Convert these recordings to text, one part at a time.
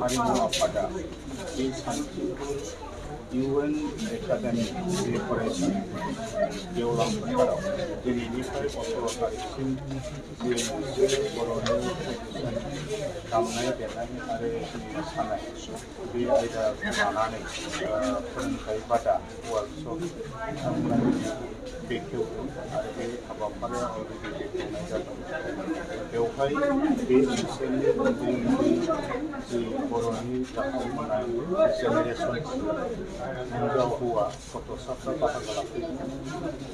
हारिमु आफादा बे सान्थिपुर इउएन एकाडेमि बे फरायसालि गेवलां फोथाराव दिनैनिफ्राय 18 तारिखसिम जे मोनसे बर'नि ट्रेडिसन दामनाय देनाय आरो मोसानाय बे आयदाखौ लानानै फोरोंथाय बादा वार्कशप बेखेवदों आरो बे हाबाफारिया अलरेडि बेखेवनाय जादों। बेवहाय बे ओनसोलनि उन्दै उन्दै जि बर'नि जाखांबोनाय जेनेरेसन हिन्जाव हौवा गथ'साफ्रा बाहागो लाफैदों।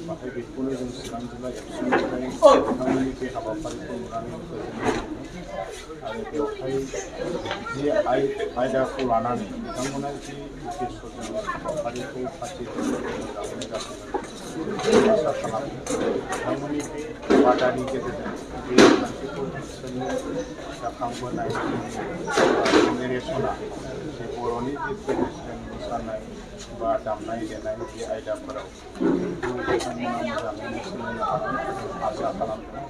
बाहाय बेखौनो जों चिरां जिल्ला एबसुनिफ्राय बिथांमोननि बे हाबाफारिखौ नुनानै गोजोननाय मोनो आरो बेवहाय जि आयदाखौ लानानै बिथांमोना जि उद्देश्यजों हाबाफारिखौ फाथिदों मोजाङैनो जाफुंगोन आसा खालामो। बिथांमोननि बे बादानि गेजेरजों बे मानसिफोर ओनसोलनि जाखांबोनाय जेनेरेसना जे बर'नि जे ट्रेडिसनेल मोसानाय बा दामनाय देनाय बे आयदाफोराव बिथांमोना मोजाङैनो सोलोंनो हागोन आसा खालामदों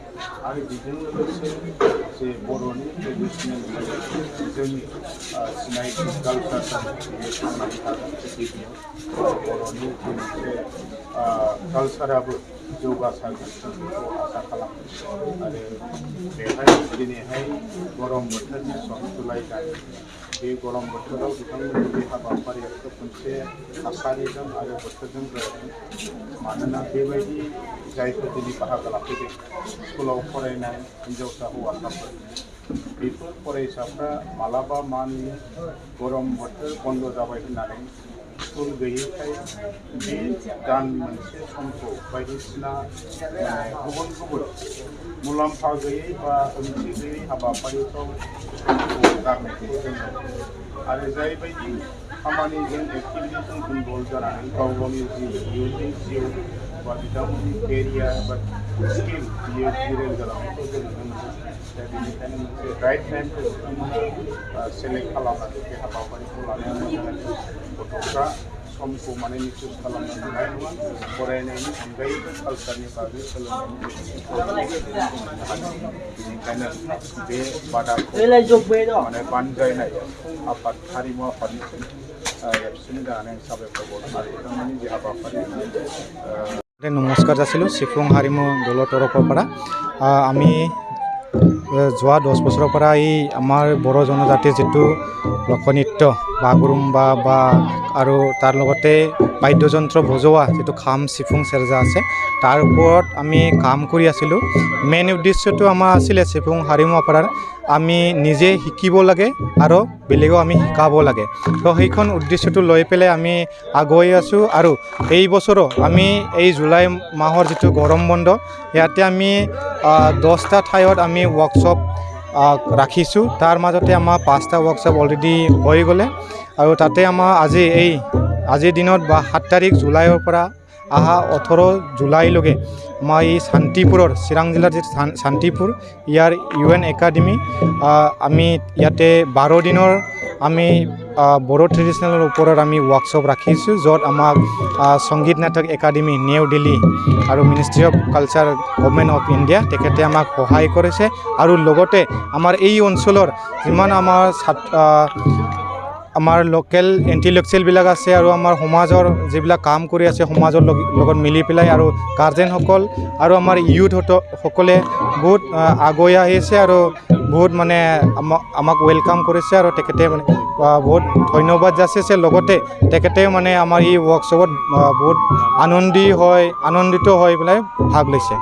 आरो बेजों लोगोसे जे बर'नि ट्रेडिसनेल जोंनि सिनायथि कालचार बेयो थांनानै थागोन। गिबियाव बर'नि जे मोनसे कालचाराबो जौगासारगोन जों बेखौ आसा खालामो आरो बेहाय दिनैहाय गरम बोथोरनि सम जुलाइ दान बे गरम बोथोराव बिथांमोननि बे हाबाफारिया खोब मोनसे थासारिजों आरो बोथोरजों गोरोबदों। मानोना बेबायदि जायफोर दिनै बाहागो लाफैदों स्कुलाव फरायनाय हिन्जावसा हौवासाफोर बेफोर फरायसाफ्रा मालाबा मा नुयो गरम बोथोर बन्द जाबाय होननानै स्कुल गैयैखाय बे दान मोनसे समखौ बायदिसिना गुबुन गुबुन मुलाम्फा गैयै बा ओंथि गैयै हाबाफारिफ्राव समखौ गारनायखौ जोङो आरो जायबायदि खामानिजों एक्टिभिटिजों इनभल्भ जानानै गाव गावनि जि इयुननि जिउ बा बिथांमोननि केरियार बा स्किल बियो गिरेल जालांनायखौ जों नुनो मोनो। दा बेनिखायनो मोनसे राइट टाइमखौ बिथांमोना सेलेक्ट खालामनानै बे हाबाफारिखौ लानाया मोजां जादों। गथ'फ्रा समखौ माने मिसइउज खालामनो मोननाय नङा। फरायनायनि अनगायैबो कालचारनि बागै सोलोंनायनि बेनिखायनो बे बादाखौ माने बानजायनाय आफाद हारिमु आफादनिसिम एबसुनि जानानै आं साबायखर बावदों आरो बिथांमोननि जे हाबाफारि नमस्कार जासिলোঁ सिफुं हारिमु दলৰ তৰফৰ পৰা আমি যোৱা 10 বছৰৰ পৰা এই আমাৰ বড়ো জনজাতিৰ যেটো লোকনৃত্য বাগৰুম্বা বা আৰু তাৰ লগতে বাদ্যযন্ত্ৰ বজোৱা যেটো খাম সিফুং সেৰজা আছে তাৰ ওপৰত আমি কাম কৰি আছিলোঁ। মেইন উদ্দেশ্যটো আমাৰ আছিল সিফুং হাৰিমু আপাৰাৰ আমি নিজে শিকিব লাগে আৰু বেলেগক আমি শিকাব লাগে। তো সেইখন উদ্দেশ্যটো লৈ পেলাই আমি আগুৱাই আছোঁ আৰু এই বছৰো আমি এই জুলাই মাহৰ যেটো গৰম বন্ধ ইয়াতে আমি 10টা ঠাইত আমি ওয়ার্কশপ ৰাখিছোঁ। তাৰ মাজতে আমাৰ 5টা ওয়ার্কশপ অলৰেডি হৈ গ'লে আৰু তাতে আমাৰ আজিৰ দিনত বা 7 তাৰিখ জুলাইৰ পৰা আহা 18 জুলাইলৈকে আমাৰ এই শান্তিপুৰৰ চিৰাং জিলাৰ যে শান্তিপুৰ ইয়াৰ ইউএন একাডেমি আমি ইয়াতে 12 দিনৰ আমি বড়ো ট্ৰেডিশনেলৰ ওপৰত আমি ওয়ার্কশপ ৰাখিছোঁ য'ত আমাক সংগীত নাটক একাডেমি নিউ দিল্লী আৰু ministry of culture government of India তেখেতে আমাক সহায় কৰিছে আৰু লগতে আমাৰ এই অঞ্চলৰ যিমান আমাৰ লোকেল ইণ্টেলেকচুৱেলবিলাক আছে আৰু আমাৰ সমাজৰ যিবিলাক কাম কৰি আছে সমাজৰ লগত মিলি পেলাই আৰু গাৰ্জেনসকল আৰু আমাৰ ইউথসকলে বহুত আগুৱাই আহিছে আৰু বহুত মানে আমাক ৱেলকাম কৰিছে আৰু তেখেতে মানে বহুত ধন্যবাদ যাচিছে। লগতে তেখেতে মানে আমাৰ এই ওয়ার্কশপত বহুত আনন্দিত হৈ পেলাই ভাগ লৈছে।